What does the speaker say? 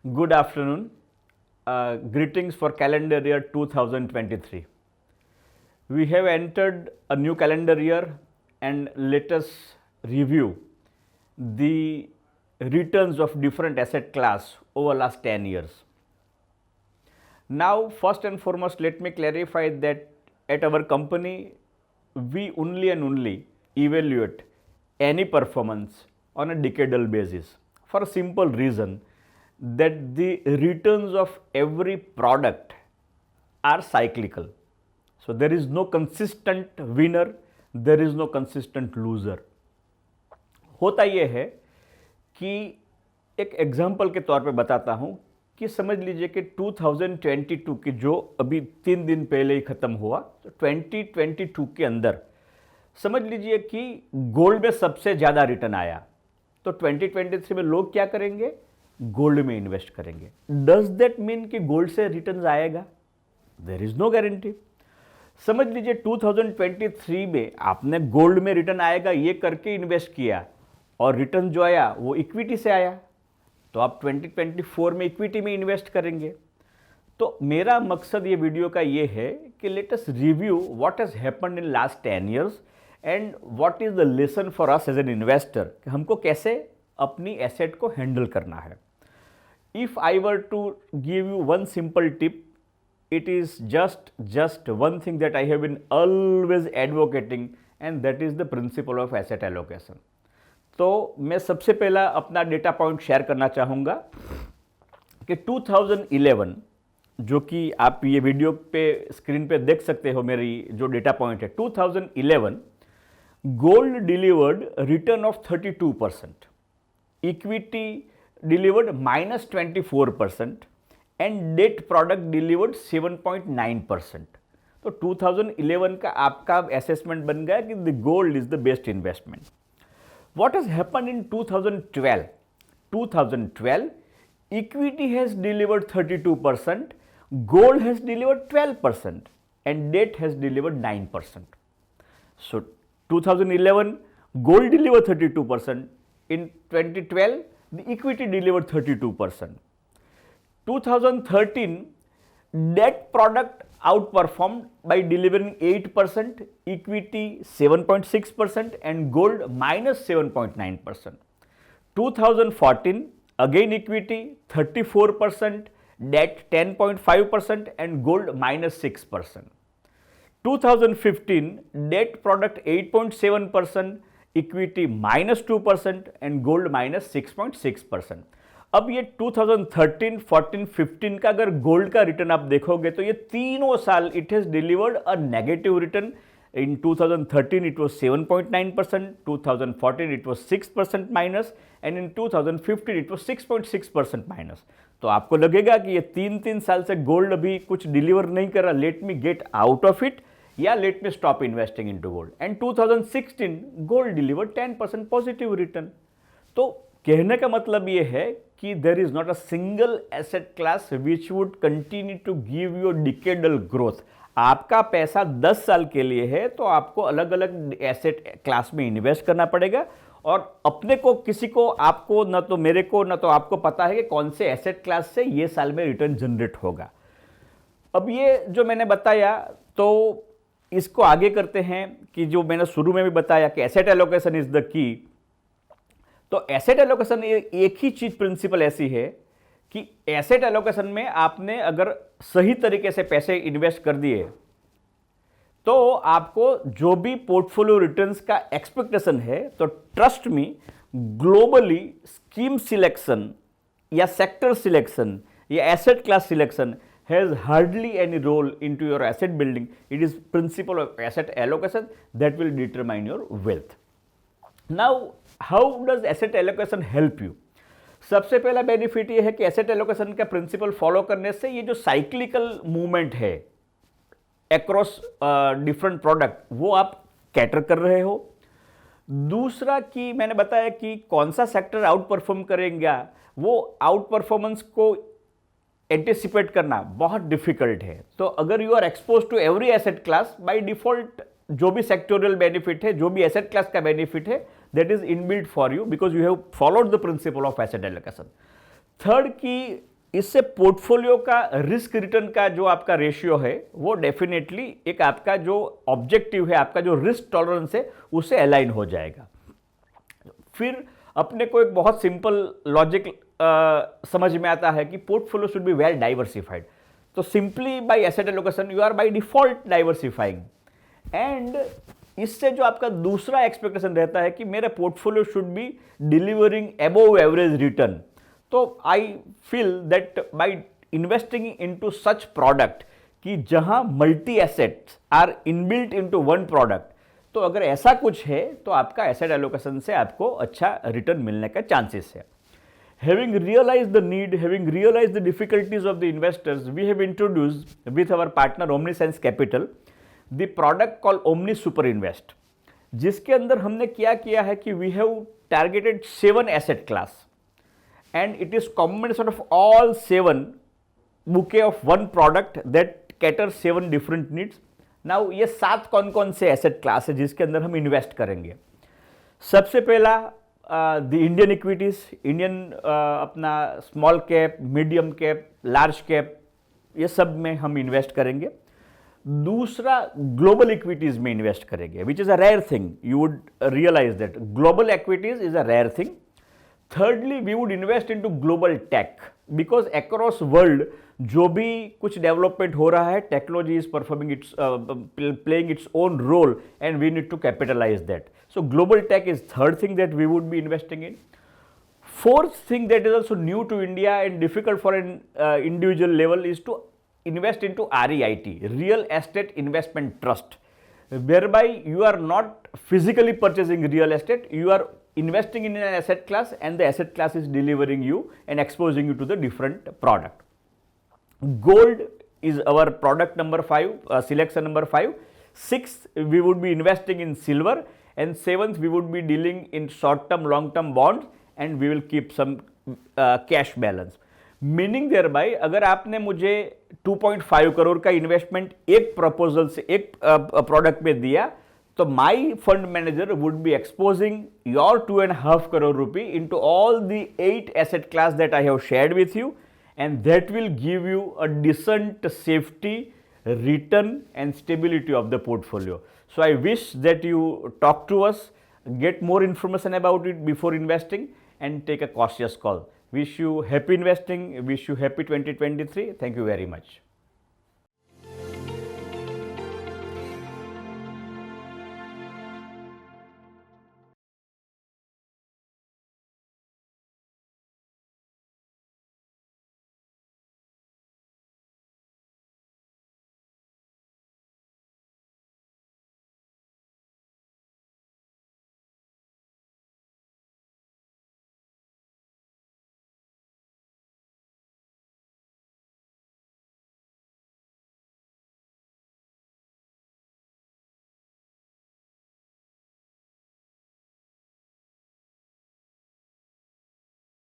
Good afternoon. Greetings for calendar year 2023. We have entered a new calendar year and let us review the returns of different asset class over last 10 years. Now, first and foremost, let me clarify that at our company, we only and only evaluate any performance on a decadal basis for a simple reason that the returns of every product are cyclical. So there is no consistent winner, there is no consistent loser. होता यह है कि एक example के तौर पे बताता हूँ कि समझ लीजिए कि 2022 की जो अभी 3 दिन पहले ही ख़त्म हुआ, तो 2022 के अंदर समझ लीजिए कि गोल्ड में सबसे ज़्यादा रिटर्न आया, तो 2023 में लोग क्या करेंगे? गोल्ड में इन्वेस्ट करेंगे. डज दैट मीन कि गोल्ड से रिटर्न आएगा? There is no guarantee. समझ लीजिए 2023 में आपने गोल्ड में रिटर्न आएगा ये करके इन्वेस्ट किया और रिटर्न जो आया वो इक्विटी से आया, तो आप 2024 में इक्विटी में इन्वेस्ट करेंगे. तो मेरा मकसद ये वीडियो का ये है कि let us review what has happened in last 10 years and what is the lesson for us as an investor कि हमको कैसे अपनी एसेट को हैंडल करना है. If I were to give you one simple tip, it is just one thing that I have been always advocating, and that is the principle of asset allocation. तो मैं सबसे पहला अपना डेटा पॉइंट शेयर करना चाहूँगा कि 2011, जो कि आप ये वीडियो पे स्क्रीन पे देख सकते हो, मेरी जो डेटा पॉइंट है 2011, gold delivered return of 32%, equity delivered -24% and debt product delivered 7.9%. तो 2011 का आपका असेसमेंट बन गया कि the gold is the best investment. What has happened in 2012? 2012 equity has delivered 32%, gold has delivered 12% and debt has delivered 9%. So 2011 gold delivered 32%, in 2012 the equity delivered 32%. 2013 debt product outperformed by delivering 8%, equity 7.6% and gold -7.9%. 2014 again equity 34%, debt 10.5% and gold -6%. 2015 debt product 8.7%, equity -2% and gold -6.6%. अब ये 2013, 14, 15 का अगर gold का return आप देखोगे तो ये तीनों साल it has delivered a negative return. In 2013 it was 7.9%, 2014 it was 6% minus and in 2015 it was 6.6% minus. तो आपको लगेगा कि ये 3 साल से गोल्ड अभी कुछ डिलीवर नहीं कर रहा, let me get out of it या let me stop investing into gold. And 2016 gold delivered 10% positive return. तो कहने का मतलब ये है कि there is not a single asset class which would continue to give you decadal growth. आपका पैसा 10 साल के लिए है तो आपको अलग अलग एसेट क्लास में इन्वेस्ट करना पड़ेगा और अपने को, किसी को, आपको, ना तो मेरे को, ना तो आपको पता है कि कौन से एसेट क्लास से ये साल में रिटर्न जनरेट होगा. अब ये जो मैंने बताया, तो इसको आगे करते हैं कि जो मैंने शुरू में भी बताया कि asset allocation is the key. तो एसेट एलोकेशन एक ही चीज, प्रिंसिपल ऐसी है कि एसेट एलोकेशन में आपने अगर सही तरीके से पैसे इन्वेस्ट कर दिए तो आपको जो भी पोर्टफोलियो रिटर्न्स का एक्सपेक्टेशन है, तो trust me, globally scheme selection या सेक्टर सिलेक्शन या asset class selection has hardly any role into your asset building. It is principle of asset allocation that will determine your wealth. Now, how does asset allocation help you? सबसे पहला benefit ये है कि asset allocation का principle follow करने से ये जो साइक्लिकल मूवमेंट है अक्रॉस डिफरेंट प्रोडक्ट, वो आप कैटर कर रहे हो. दूसरा कि मैंने बताया कि कौन सा सेक्टर आउट परफॉर्म करेगा, वो आउट परफॉर्मेंस को एंटिसिपेट करना बहुत डिफिकल्ट है. तो अगर you are expose to every asset class, by default जो भी सेक्टोरियल बेनिफिट है, जो भी एसेट क्लास का बेनिफिट है, that is inbuilt for you because you have followed the principle of asset allocation. Third कि इससे पोर्टफोलियो का रिस्क रिटर्न का जो आपका रेशियो है वो डेफिनेटली एक आपका जो ऑब्जेक्टिव है, आपका जो रिस्क टॉलरेंस है उससे अलाइन हो जाएगा। फिर अपने को एक बहुत सिंपल लॉजिक समझ में आता है कि portfolio should be well diversified. तो simply by asset allocation you are by default diversifying, and इससे जो आपका दूसरा एक्सपेक्टेशन रहता है कि मेरा portfolio should be delivering above average return. तो I feel that by investing into such product कि जहां multi assets are inbuilt into one product, तो अगर ऐसा कुछ है तो आपका एसेट एलोकेशन से आपको अच्छा रिटर्न मिलने का चांसेस है। Having realized the need, having realized the difficulties of the investors, we have introduced with our partner OmniSense Capital the product called Omni Super Invest, जिसके अंदर हमने क्या किया है कि we have targeted 7 asset class and it is combination of all 7 bouquet of one product that caters 7 different needs. Now ये 7 कौन कौन से एसेट क्लास है जिसके अंदर हम इन्वेस्ट करेंगे। सबसे पहला द इंडियन इक्विटीज, इंडियन अपना small cap, medium cap, large cap, ये सब में हम इन्वेस्ट करेंगे। दूसरा ग्लोबल इक्विटीज में इन्वेस्ट करेंगे, which is a rare thing, you would realise that global equities is a rare thing. Thirdly, we would invest into global tech because across world जो भी कुछ डेवलपमेंट हो रहा है, technology is performing its playing its own role and we need to capitalise that. So global tech is third thing that we would be investing in. Fourth thing that is also new to India and difficult for an individual level is to invest into REIT, Real Estate Investment Trust, whereby you are not physically purchasing real estate, you are investing in an asset class and the asset class is delivering you and exposing you to the different product. Gold is our product number 5, selection number 5. Sixth, we would be investing in silver, and seventh, we would be dealing in short term, long term bonds, and we will keep some cash balance. Meaning thereby अगर आपने मुझे 2.5 करोड़ का investment एक proposal से एक product में दिया, तो my fund manager would be exposing your 2.5 crore rupee into all the 8 asset class that I have shared with you, and that will give you a decent safety, return and stability of the portfolio. So I wish that you talk to us, get more information about it before investing and take a cautious call. Wish you happy investing, wish you happy 2023. Thank you very much.